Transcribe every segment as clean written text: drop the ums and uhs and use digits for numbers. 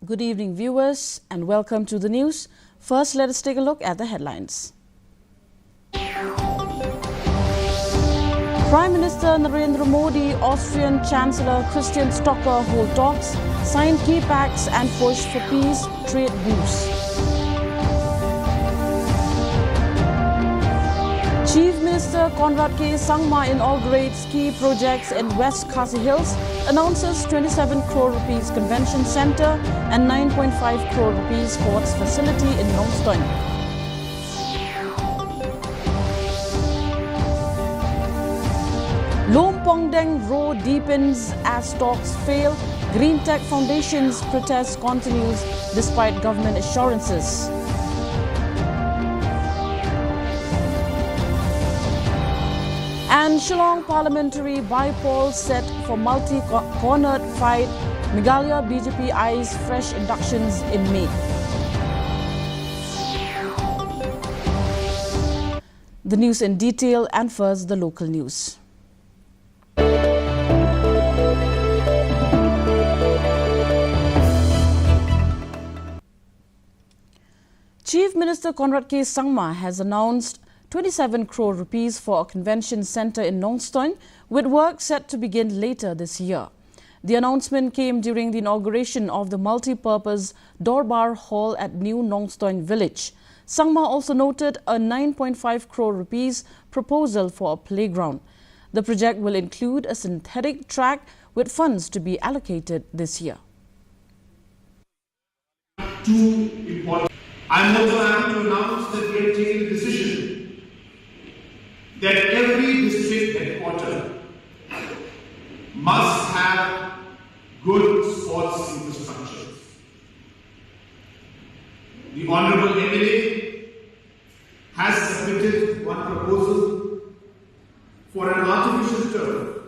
Good evening, viewers, and welcome to the news. First, let us take a look at the headlines. Prime Minister Narendra Modi, Austrian Chancellor Christian Stocker hold talks, signed key pacts and push for peace, trade boost. Chief Minister Conrad K. Sangma inaugurates key projects in West Khasi Hills, announces 27 crore rupees convention centre and 9.5 crore rupees sports facility in Nongstoin. Lompongdeng row deepens as talks fail. Green Tech Foundation's protest continues despite government assurances. And Shillong parliamentary by-poll set for multi-cornered fight. Meghalaya BJP eyes fresh inductions in May. The news in detail, and first the local news. Chief Minister Conrad K. Sangma has announced 27 crore rupees for a convention centre in Nongstoin, with work set to begin later this year. The announcement came during the inauguration of the multi-purpose Dorbar Hall at New Nongstoin Village. Sangma also noted a 9.5 crore rupees proposal for a playground. The project will include a synthetic track with funds to be allocated this year. Two important. I'm also happy to announce that we have taken a decision that every district headquarters must have good sports infrastructure. The Honourable MLA has submitted one proposal for an artificial turf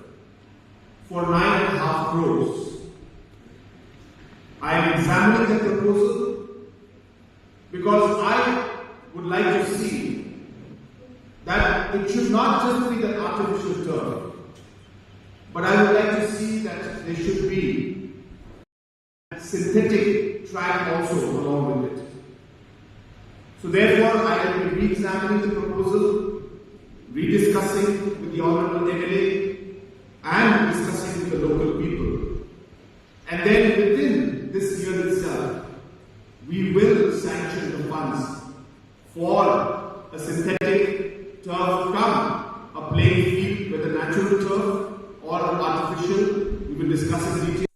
for 9.5 crores. I am examining the proposal because I would like to see that it should not just be the artificial turf, but I would like to see that there should be a synthetic track also along with it. So therefore, I will be re-examining the proposal, rediscussing with the Honourable MLA and discussing with the local people. And then within this year itself, we will sanction the funds for a synthetic turf come, a playing field with a natural turf or an artificial. We will discuss in detail.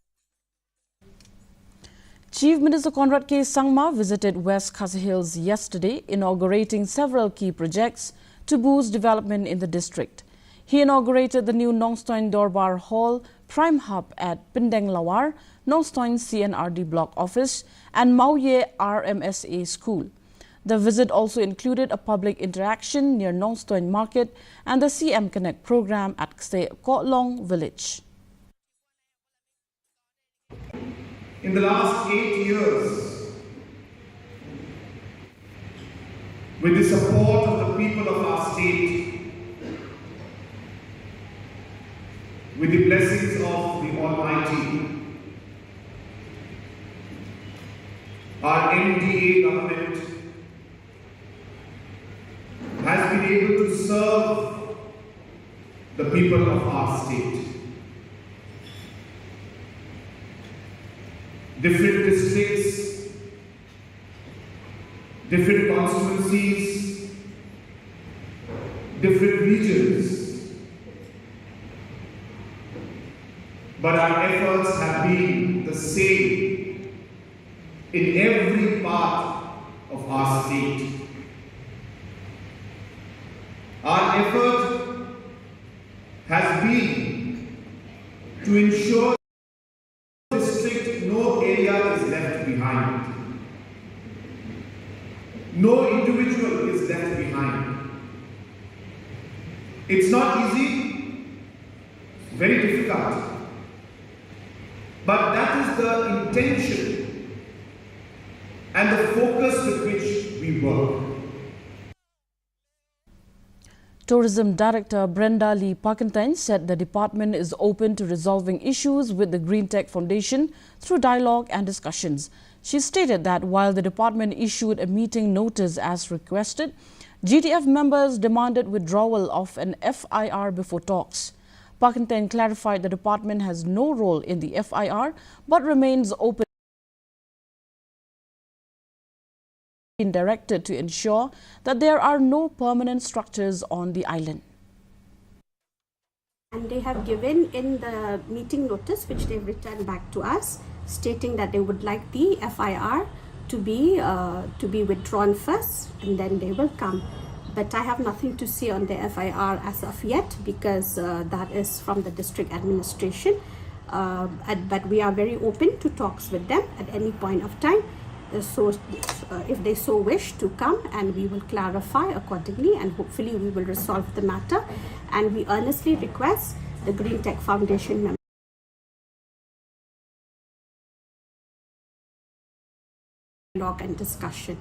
Chief Minister Conrad K. Sangma visited West Khasi Hills yesterday, inaugurating several key projects to boost development in the district. He inaugurated the new Nongstoin Dorbar Hall, Prime Hub at Pindeng Lawar, Nongstoin CNRD Block Office and Mauye RMSA School. The visit also included a public interaction near Nongstoin Market and the CM Connect program at Kotlong Village. In the last 8 years, with the support of the people of our state, with the blessings of the Almighty, our NDA government has been able to serve the people of our state. Different districts, different constituencies, different regions. But our efforts have been the same in every part of our state. Our effort has been to ensure the district no area is left behind. No individual is left behind. It's not easy, very difficult. But that is the intention and the focus with which we work. Tourism Director Brenda Lee Parkentine said the department is open to resolving issues with the Green Tech Foundation through dialogue and discussions. She stated that while the department issued a meeting notice as requested, GTF members demanded withdrawal of an FIR before talks. Pakistan clarified the department has no role in the FIR but remains open directed to ensure that there are no permanent structures on the island. And they have given in the meeting notice, which they've returned back to us, stating that they would like the FIR to be withdrawn first, and then they will come. But I have nothing to say on the FIR as of yet, because that is from the district administration. But we are very open to talks with them at any point of time. So if they so wish to come, and we will clarify accordingly, and hopefully we will resolve the matter. And we earnestly request the Green Tech Foundation members dialogue and discussion.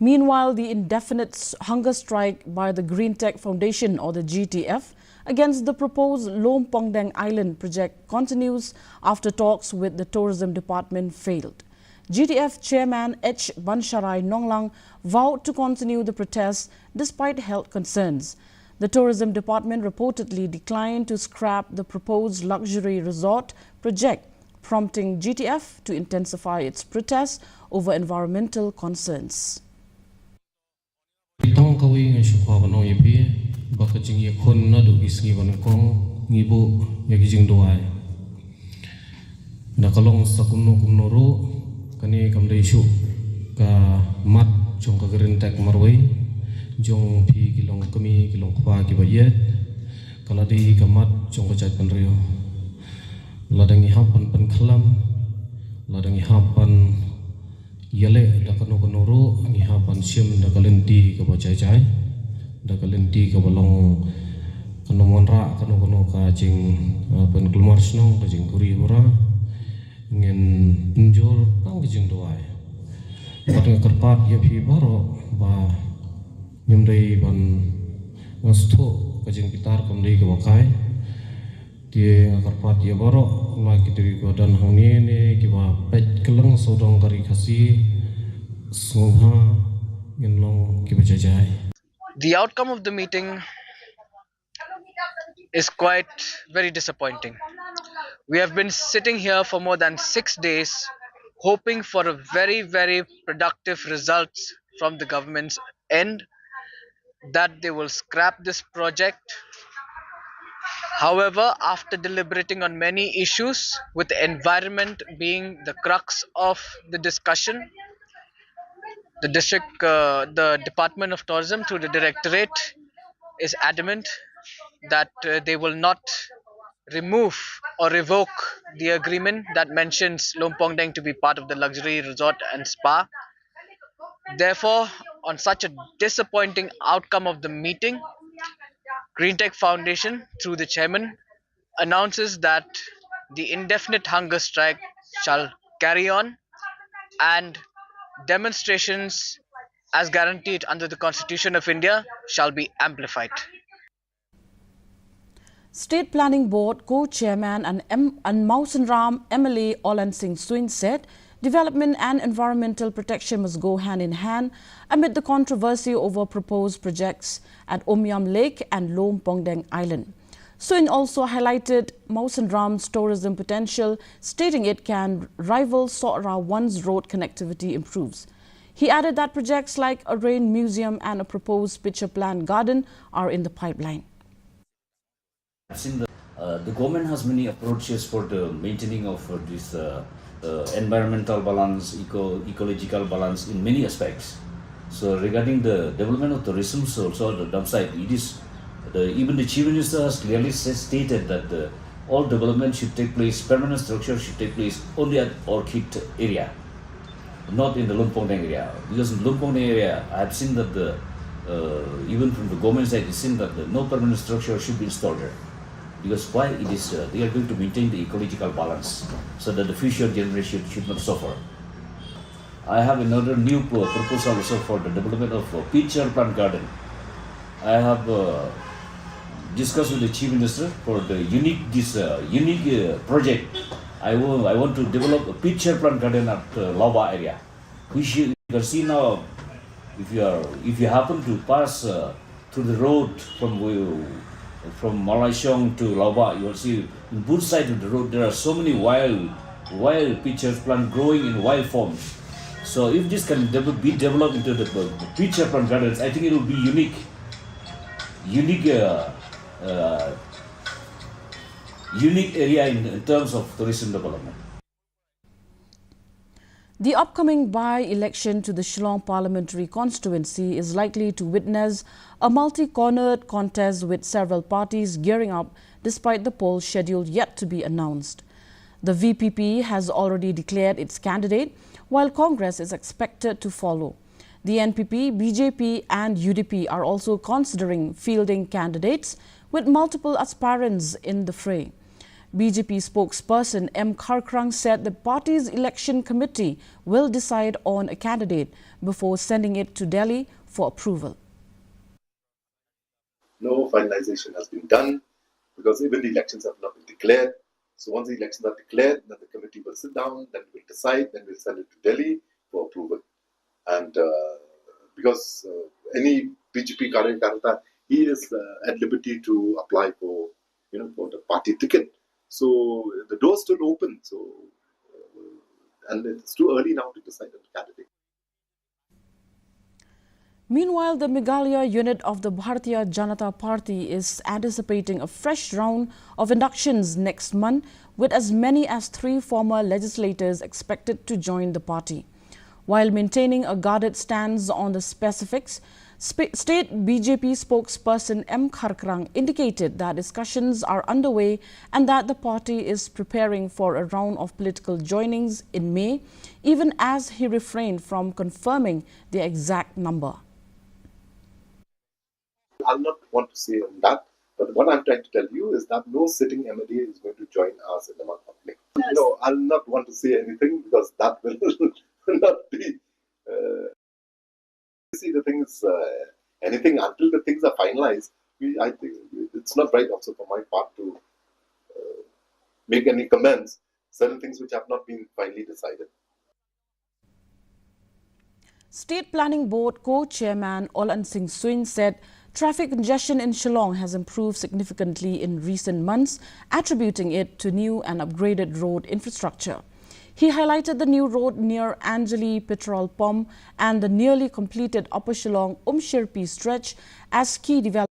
Meanwhile, the indefinite hunger strike by the Green Tech Foundation, or the GTF, against the proposed Lom Pongdang Island project continues after talks with the Tourism Department failed. GTF Chairman H. Bansharai Nonglang vowed to continue the protests despite health concerns. The Tourism Department reportedly declined to scrap the proposed luxury resort project, prompting GTF to intensify its protests over environmental concerns. Tong kawi ngai shukha banong yepi baka jing ye khon na du isngi ban kong ngibu yagi jing doai nakalong sakumno kumno ro kani kamdai shu ka mat chong ka Green Tech marwai jong phi kilong kami kilong khwa ki ba yet kala di ka mat chong ka chat pan rio ladangi hapan pan khalam ladangi hapan yale dakano konoro ngi hapan sim dakalenti ka bacai cai dakalenti ka balong kano monra kano ka jing pen kelmar snong ka jing kuri ora ngen njor pang jing doai patang kerpat ya phi baro ba nyemrei ban ngasto ka jing pitar kamdei ka bakai dia kerpat ya baro la kitri ko dan hangni ne ki ba pet keleng sodong kari khasi songha ngenlong ki bajai. The outcome of the meeting is quite very disappointing. We have been sitting here for more than 6 days hoping for a very productive results from the government's end, that they will scrap this project. However, after deliberating on many issues, with the environment being the crux of the discussion, the Department of Tourism through the Directorate is adamant that they will not remove or revoke the agreement that mentions Lom Pongdang to be part of the luxury resort and spa. Therefore, on such a disappointing outcome of the meeting, Green Tech Foundation through the chairman announces that the indefinite hunger strike shall carry on, and demonstrations as guaranteed under the Constitution of India shall be amplified. State Planning Board Co-Chairman and Mausan Ram MLA Olan Singh Swin said development and environmental protection must go hand in hand amid the controversy over proposed projects at Omyam Lake and Lom Pongdang Island. Swin also highlighted Mausan Ram's tourism potential, stating it can rival Sora once road connectivity improves. He added that projects like a rain museum and a proposed picture plan garden are in the pipeline. I've seen the government has many approaches for the maintaining of this environmental balance, ecological balance in many aspects. So regarding the development of tourism, also the dump site, it is even the Chief Minister has clearly stated that all development should take place, permanent structure should take place only at Orchid area, not in the Lom Pongdang area. Because in Lom Pongdang area, I have seen that even from the government side, it's seen that no permanent structure should be installed there. Because why it is, they are going to maintain the ecological balance so that the future generation should not suffer. I have another new proposal also for the development of a picture plant garden. I have discussed with the Chief Minister for the unique project I want to develop a picture plant garden at Lava area, which you can see now. If you happen to pass through the road from Malaysiang to Lava, you will see in both sides of the road there are so many wild picture plant growing in wild forms. So if this can be developed into the picture plant gardens, I think it will be unique area in terms of tourism development. The upcoming by-election to the Shillong parliamentary constituency is likely to witness a multi-cornered contest with several parties gearing up despite the poll schedule yet to be announced. The VPP has already declared its candidate, while Congress is expected to follow. The NPP, BJP and UDP are also considering fielding candidates, with multiple aspirants in the fray. BJP spokesperson M. Kharkrang said the party's election committee will decide on a candidate before sending it to Delhi for approval. No finalization has been done because even the elections have not been declared. So once the elections are declared, then the committee will sit down, then we'll decide, then we'll send it to Delhi for approval. And because any BJP Karyakarta, he is at liberty to apply for, for the party ticket. So the door's still open. So, and it's too early now to decide on the candidate. Meanwhile, the Meghalaya unit of the Bharatiya Janata Party is anticipating a fresh round of inductions next month, with as many as 3 former legislators expected to join the party. While maintaining a guarded stance on the specifics, State BJP spokesperson M. Kharkrang indicated that discussions are underway and that the party is preparing for a round of political joinings in May, even as he refrained from confirming the exact number. I'll not want to say on that, but what I'm trying to tell you is that no sitting MLA is going to join us in the month of May. Yes. No, I'll not want to say anything because that will not be... See, the thing is, anything until the things are finalized, I think it's not right also for my part to make any comments, certain things which have not been finally decided. State Planning Board Co-Chairman Olan Singh Suin said traffic congestion in Shillong has improved significantly in recent months, attributing it to new and upgraded road infrastructure. He highlighted the new road near Anjali Petrol Pump and the nearly completed Upper Shillong Umshirpi stretch as key developments.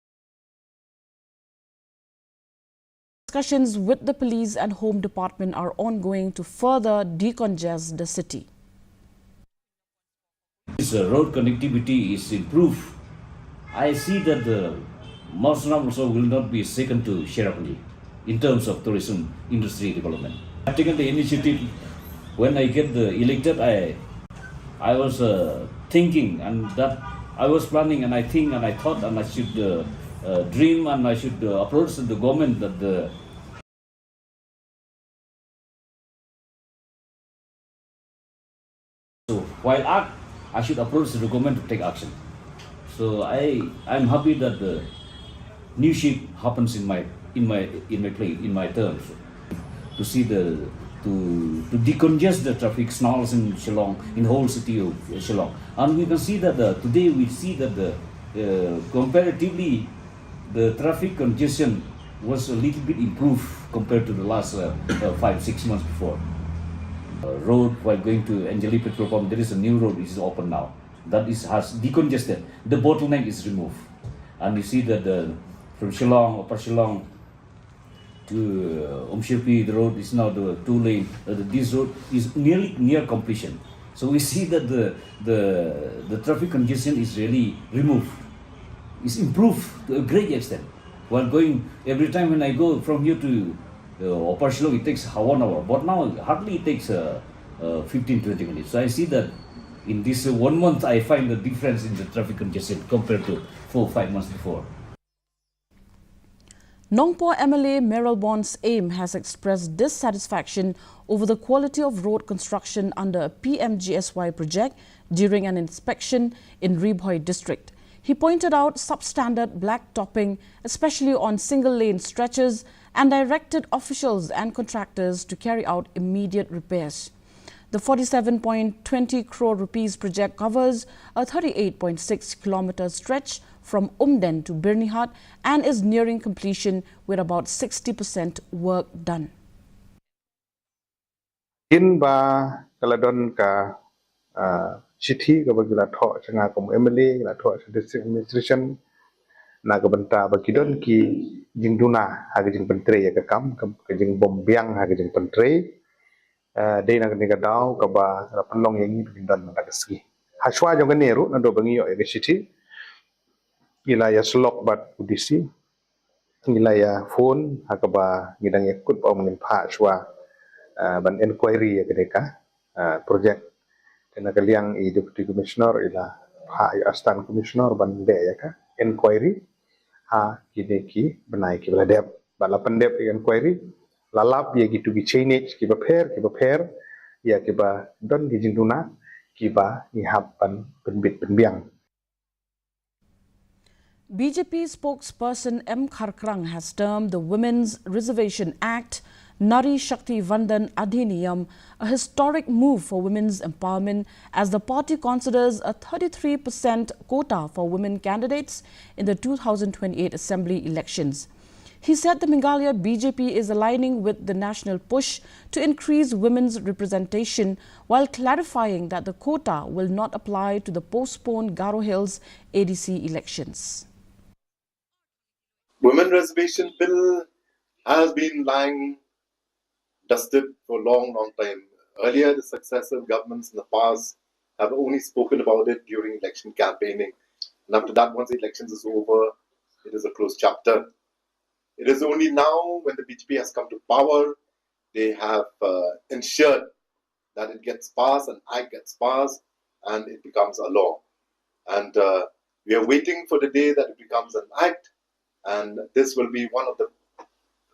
Discussions with the police and home department are ongoing to further decongest the city. This road connectivity is improved. I see that the Marsram also will not be second to Sherapali in terms of tourism industry development. I've taken the initiative. When I get elected, I was thinking, and that I was planning, and I think, and I thought, and I should dream, and I should approach the government that the so while I should approach the government to take action. So I'm happy that the new shift happens in my terms to see to decongest the traffic snarls in Shillong, in whole city of Shillong. And we can see that today we see that comparatively the traffic congestion was a little bit improved compared to the last 5-6 months before. Road while going to Anjali Petrol Pump, there is a new road which is open now. That has decongested. The bottleneck is removed. And you see that from Shillong, Upper Shillong, to Umshirpi, the road is now the 2-lane. This road is near completion. So we see that the traffic congestion is really removed. It's improved to a great extent. While going, every time when I go from here to Upper Shillong, it takes 1 hour. But now hardly it takes 15-20 minutes. So I see that in this 1 month, I find the difference in the traffic congestion compared to 4-5 months before. Nongpoh MLA Meral Bond's aim has expressed dissatisfaction over the quality of road construction under a PMGSY project during an inspection in Ribhoi district. He pointed out substandard black topping, especially on single-lane stretches, and directed officials and contractors to carry out immediate repairs. The 47.20 crore rupees project covers a 38.6 kilometer stretch from Umden to Birnihat and is nearing completion with about 60% work done. In ba kaladon ka city ka bagila tho changa kom MLA la tho district administration na ka banta ba kidon ki jingduna ha jing pentre ya ka kam ka jing bombyang ha jing pentre de na ni ka daw ka ba la panlong yang ni pindan na ka ski ha shwa jong ne ru na do bangi yo e city ila ya slok bat udisi ila ya phone ha ka ba ngidang yakut om ngin pha shwa ban inquiry ya kedeka project kena kaliang i deputy commissioner ila ha astan commissioner ban de ya ka inquiry ha kini ki banai ki bladep bala pendep inquiry lalap ye gitu ki change ki ba pher ya ki ba don ki jinduna ki ba ni hab ban penbit penbiang. BJP spokesperson M. Kharkrang has termed the Women's Reservation Act Nari Shakti Vandan Adhiniyam a historic move for women's empowerment as the party considers a 33% quota for women candidates in the 2028 Assembly elections. He said the Meghalaya BJP is aligning with the national push to increase women's representation while clarifying that the quota will not apply to the postponed Garo Hills ADC elections. Women reservation bill has been lying dusted for a long time. Earlier, the successive governments in the past have only spoken about it during election campaigning. And after that, once the elections is over, it is a closed chapter. It is only now when the BJP has come to power, they have ensured that it gets passed, an act gets passed, and it becomes a law. And we are waiting for the day that it becomes an act, and this will be one of the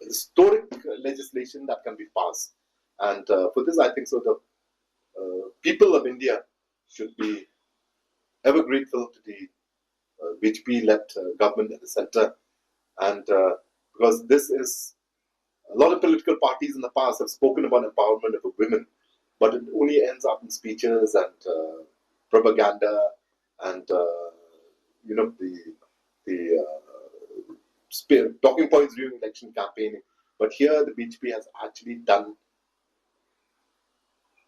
historic legislation that can be passed. And for this, I think so the people of India should be ever grateful to the BJP-led government at the center. And because this is, a lot of political parties in the past have spoken about empowerment of women, but it only ends up in speeches and propaganda and, you know, the talking points during election campaigning. But here the BJP has actually done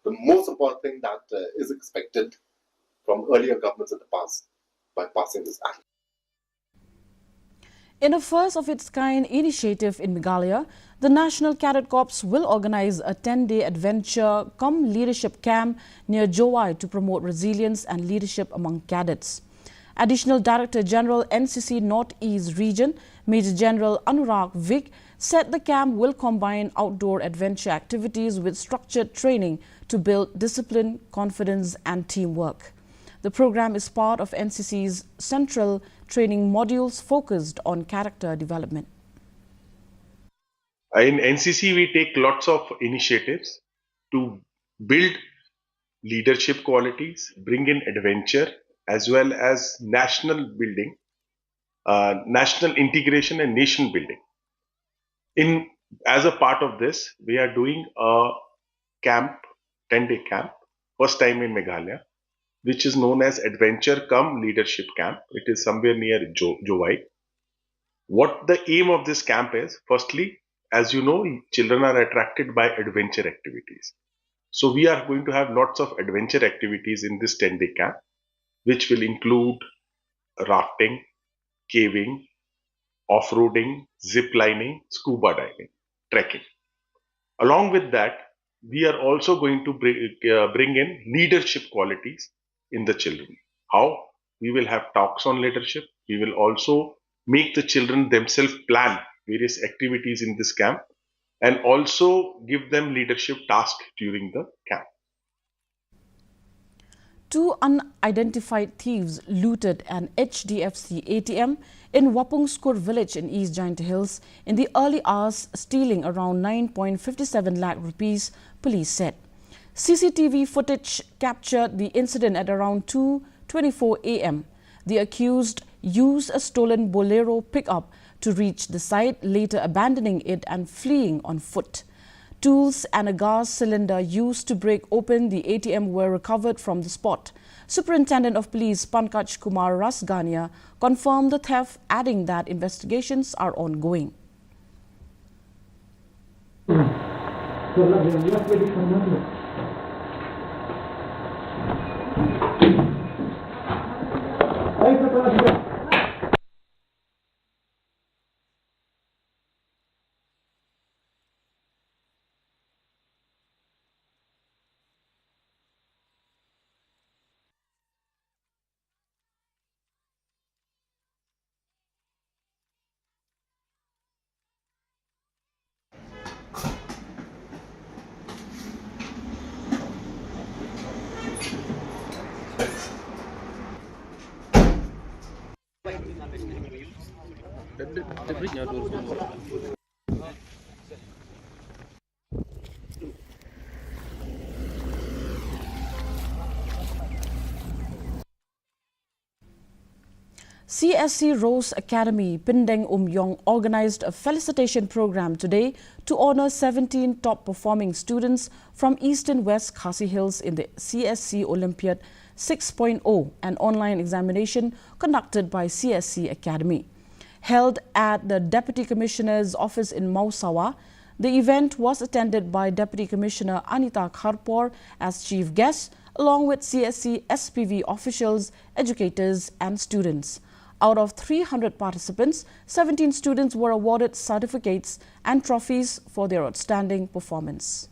the most important thing that is expected from earlier governments in the past by passing this act. In a first-of-its-kind initiative in Meghalaya, the National Cadet Corps will organize a 10-day adventure cum leadership camp near Jowai to promote resilience and leadership among cadets. Additional Director General NCC North-East Region, Major General Anurag Vig, said the camp will combine outdoor adventure activities with structured training to build discipline, confidence and teamwork. The program is part of NCC's central training modules focused on character development. In NCC, we take lots of initiatives to build leadership qualities, bring in adventure, as well as national building, national integration and nation building. As a part of this, we are doing a camp, 10-day camp, first time in Meghalaya, which is known as Adventure Cum Leadership Camp. It is somewhere near Jowai. What the aim of this camp is, firstly, as you know, children are attracted by adventure activities. So we are going to have lots of adventure activities in this 10-day camp, which will include rafting, caving, off-roading, zip lining, scuba diving, trekking. Along with that, we are also going to bring in leadership qualities in the children. How? We will have talks on leadership. We will also make the children themselves plan various activities in this camp and also give them leadership tasks during the camp. 2 unidentified thieves looted an HDFC ATM in Wapungskur village in East Giant Hills in the early hours, stealing around 9.57 lakh rupees, police said. CCTV footage captured the incident at around 2:24 a.m. The accused used a stolen Bolero pickup to reach the site, later abandoning it and fleeing on foot. Tools and a gas cylinder used to break open the ATM were recovered from the spot. Superintendent of Police Pankaj Kumar Rasgania confirmed the theft, adding that investigations are ongoing. CSC Rose Academy, Pindeng Umyong organized a felicitation program today to honor 17 top-performing students from East and West Khasi Hills in the CSC Olympiad 6.0, an online examination conducted by CSC Academy. Held at the Deputy Commissioner's office in Mausawa, the event was attended by Deputy Commissioner Anita Kharpor as chief guest, along with CSC SPV officials, educators and students. Out of 300 participants, 17 students were awarded certificates and trophies for their outstanding performance.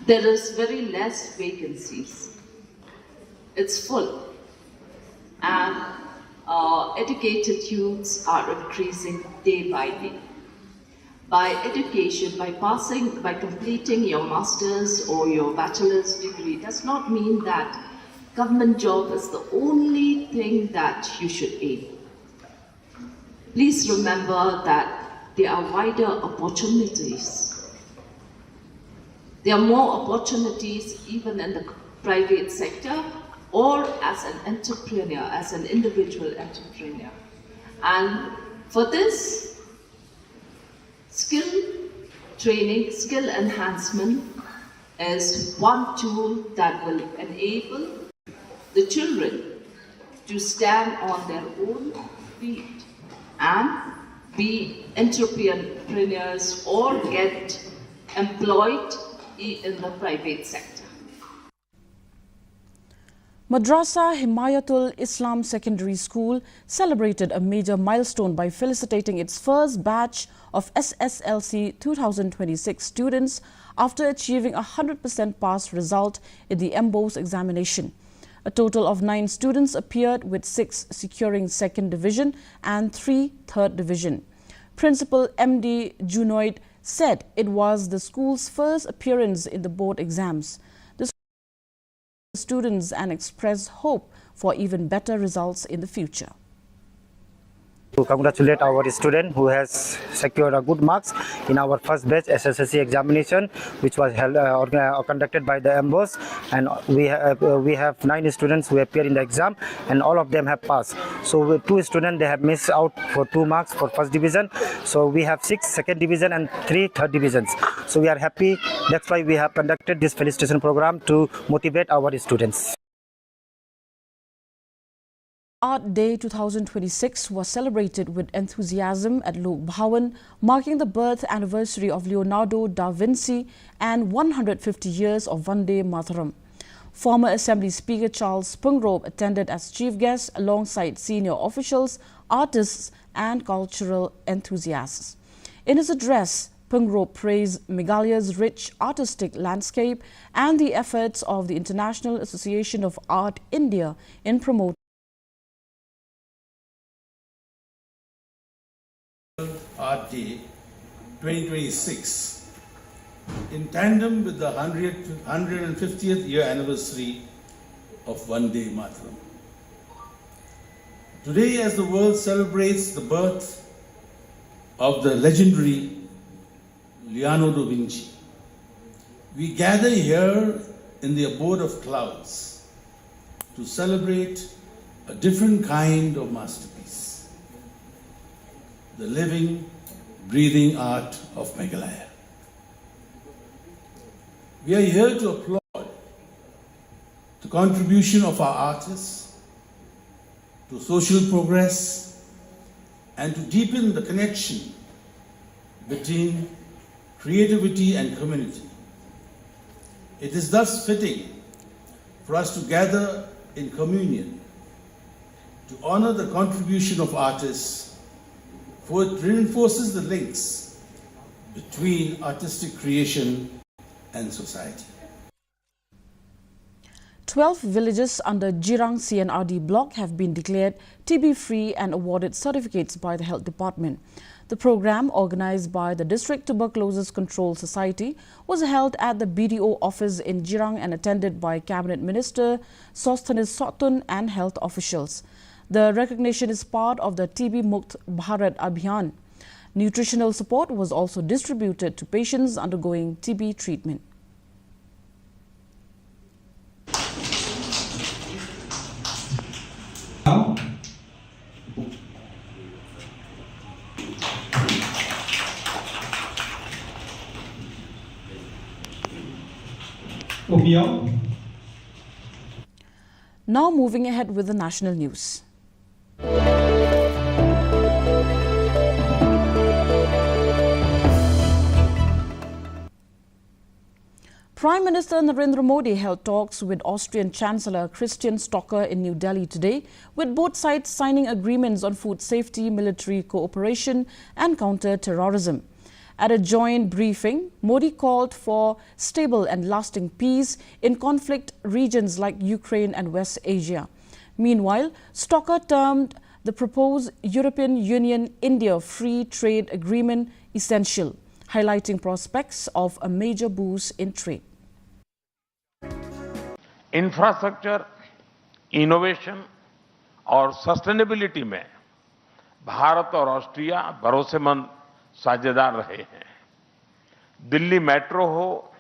There is very less vacancies. It's full. And educated youths are increasing day by day. By education, by completing your master's or your bachelor's degree does not mean that government job is the only thing that you should aim. Please remember that there are wider opportunities. There are more opportunities even in the private sector or as an entrepreneur, as an individual entrepreneur. And for this, skill training, skill enhancement is one tool that will enable the children to stand on their own feet and be entrepreneurs or get employed in the private sector. Madrasa Himayatul Islam Secondary School celebrated a major milestone by felicitating its first batch of SSLC 2026 students after achieving a 100% pass result in the MBOS examination. A total of 9 students appeared, with 6 securing second division and 3 third division. Principal MD Junoid said it was the school's first appearance in the board exams. The students and expressed hope for even better results in the future. To congratulate our student who has secured a good marks in our first batch SSLC examination, which was held conducted by the MBOS, and we have 9 students who appear in the exam, and all of them have passed. So with 2 students, they have missed out for 2 marks for first division. So we have 6 second division and 3 third divisions. So we are happy. That's why we have conducted this felicitation program to motivate our students. Art Day 2026 was celebrated with enthusiasm at Lok Bhawan, marking the birth anniversary of Leonardo da Vinci and 150 years of Vande Mataram. Former Assembly Speaker Charles Pungrop attended as chief guest alongside senior officials, artists and cultural enthusiasts. In his address, Pungrop praised Meghalaya's rich artistic landscape and the efforts of the International Association of Art India in promoting Art Day 2026 in tandem with the 150th year anniversary of Vande Mataram. Today, as the world celebrates the birth of the legendary Leonardo da Vinci, we gather here in the abode of clouds to celebrate a different kind of masterpiece. the living, breathing art of Meghalaya. We are here to applaud the contribution of our artists to social progress and to deepen the connection between creativity and community. It is thus fitting for us to gather in communion to honor the contribution of artists, for it reinforces the links between artistic creation and society. 12 villages under Jirang CNRD block have been declared TB-free and awarded certificates by the Health Department. The program, organized by the District Tuberculosis Control Society, was held at the BDO office in Jirang and attended by Cabinet Minister Sosthenes Sotun and health officials. The recognition is part of the TB Mukt Bharat Abhiyan. Nutritional support was also distributed to patients undergoing TB treatment. Now moving ahead with the national news. Prime Minister Narendra Modi held talks with Austrian Chancellor Christian Stocker in New Delhi today, with both sides signing agreements on food safety, military cooperation and counter-terrorism. At a joint briefing, Modi called for stable and lasting peace in conflict regions like Ukraine and West Asia. Meanwhile, Stocker termed the proposed European Union-India Free Trade Agreement essential, highlighting prospects of a major boost in trade. Infrastructure, innovation और sustainability में भारत और Austria भरोसेमंद साझेदार रहे हैं। Delhi metro हो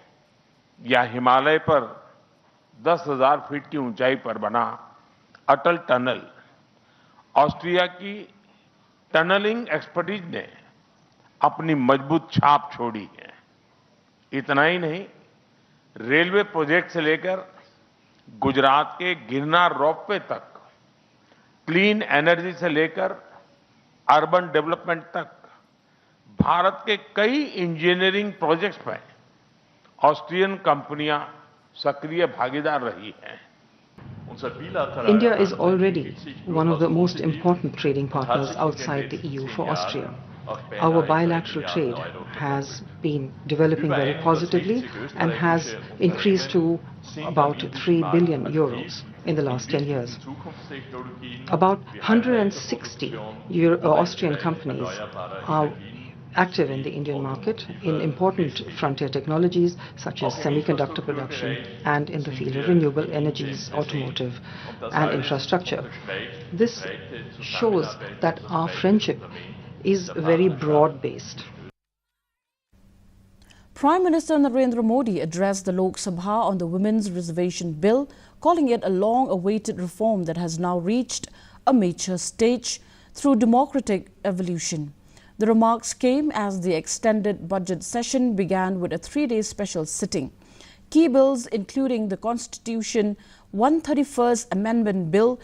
या हिमालय पर 10,000 फीट की ऊंचाई पर बना अटल टनल, ऑस्ट्रिया की टनलिंग एक्सपर्टीज ने अपनी मजबूत छाप छोड़ी है। इतना ही नहीं, रेलवे प्रोजेक्ट से लेकर गुजरात के गिरनार रोपवे तक, क्लीन एनर्जी से लेकर अर्बन डेवलपमेंट तक भारत के कई इंजीनियरिंग प्रोजेक्ट्स में ऑस्ट्रियन कंपनियां सक्रिय भागीदार रही हैं। India is already one of the most important trading partners outside the EU for Austria. Our bilateral trade has been developing very positively and has increased to about 3 billion euros in the last 10 years. About 160 Austrian companies are active in the Indian market in important frontier technologies such as semiconductor production and in the field of renewable energies, automotive and infrastructure. This shows that our friendship is very broad-based. Prime Minister Narendra Modi addressed the Lok Sabha on the Women's Reservation Bill, calling it a long-awaited reform that has now reached a mature stage through democratic evolution. The remarks came as the extended budget session began with a 3-day special sitting. Key bills including the Constitution 131st Amendment Bill,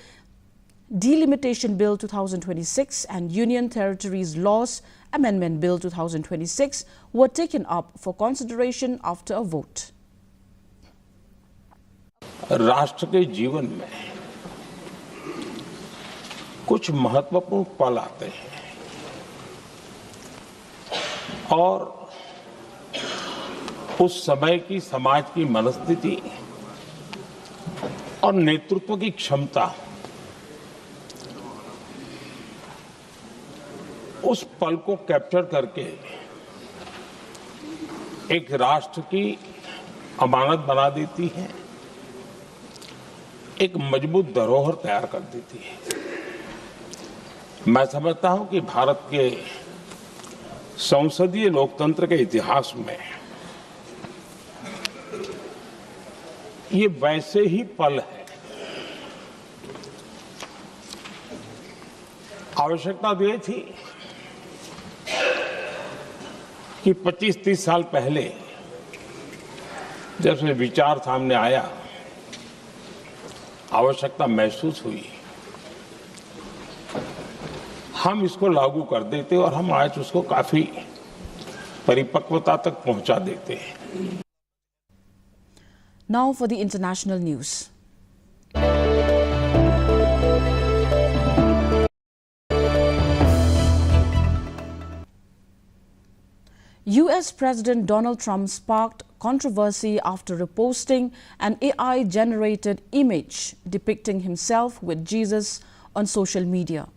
Delimitation Bill 2026 and Union Territories Laws Amendment Bill 2026 were taken up for consideration after a vote. राष्ट्र के जीवन में कुछ महत्वपूर्ण पल आते हैं और उस समय की समाज की मनस्थिति और नेतृत्व की क्षमता उस पल को कैप्चर करके एक राष्ट्र की अमानत बना देती है, एक मजबूत धरोहर तैयार कर देती है। मैं समझता हूं कि भारत के संसदीय लोकतंत्र के इतिहास में ये वैसे ही पल है। आवश्यकता तो ये थी कि 25-30 साल पहले जब से विचार सामने आया, आवश्यकता महसूस हुई, हम इसको लागू कर देते और हम आज उसको काफी परिपक्वता तक पहुंचा देते हैं। Now for the international news. US President Donald Trump sparked controversy after reposting an AI-generated image depicting himself with Jesus on social media.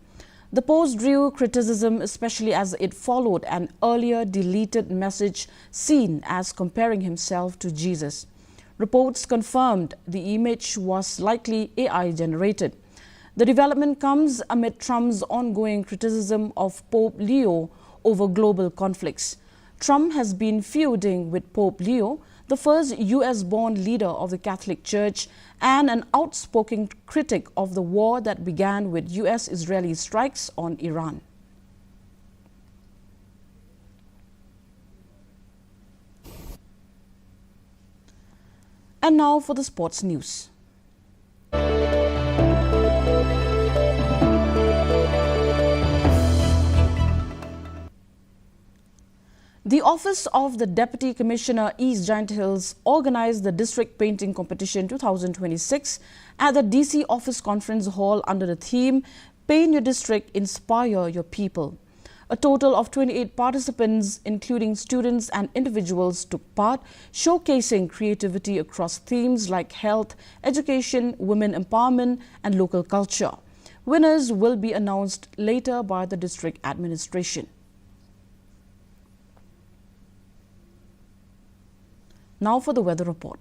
The post drew criticism, especially as it followed an earlier deleted message seen as comparing himself to Jesus. Reports confirmed the image was likely AI-generated. The development comes amid Trump's ongoing criticism of Pope Leo over global conflicts. Trump has been feuding with Pope Leo, the first US-born leader of the Catholic Church and an outspoken critic of the war that began with US-Israeli strikes on Iran. And now for the sports news. The Office of the Deputy Commissioner East Giant Hills organized the District Painting Competition 2026 at the DC Office Conference Hall under the theme Paint Your District, Inspire Your People. A total of 28 participants, including students and individuals, took part, showcasing creativity across themes like health, education, women empowerment, and local culture. Winners will be announced later by the district administration. Now for the weather report.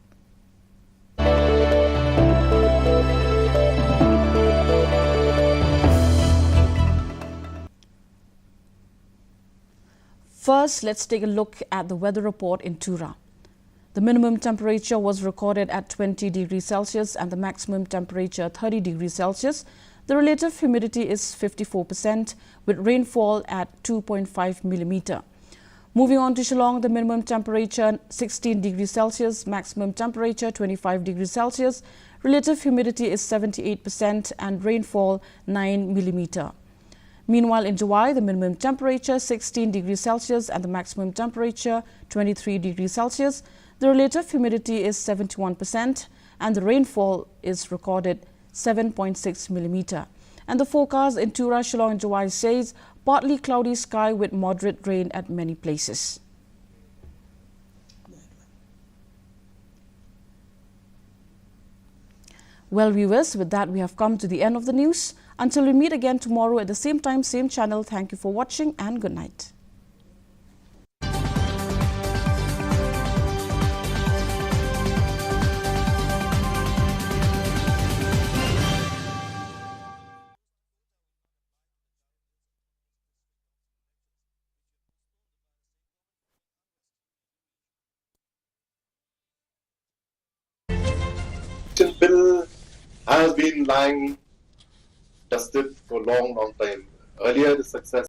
First, let's take a look at the weather report in Tura. The minimum temperature was recorded at 20 degrees Celsius and the maximum temperature 30 degrees Celsius. The relative humidity is 54% with rainfall at 2.5 millimeter. Moving on to Shillong, the minimum temperature 16 degrees Celsius, maximum temperature 25 degrees Celsius, relative humidity is 78% and rainfall 9 millimeter. Meanwhile, in July, the minimum temperature 16 degrees Celsius and the maximum temperature 23 degrees Celsius. The relative humidity is 71% and the rainfall is recorded 7.6 millimeter. And the forecast in Tura, Shillong and July says partly cloudy sky with moderate rain at many places. Well, viewers, with that we have come to the end of the news. Until we meet again tomorrow at the same time, same channel, thank you for watching and good night. Bill has been lying dusted for a long time. Earlier, the success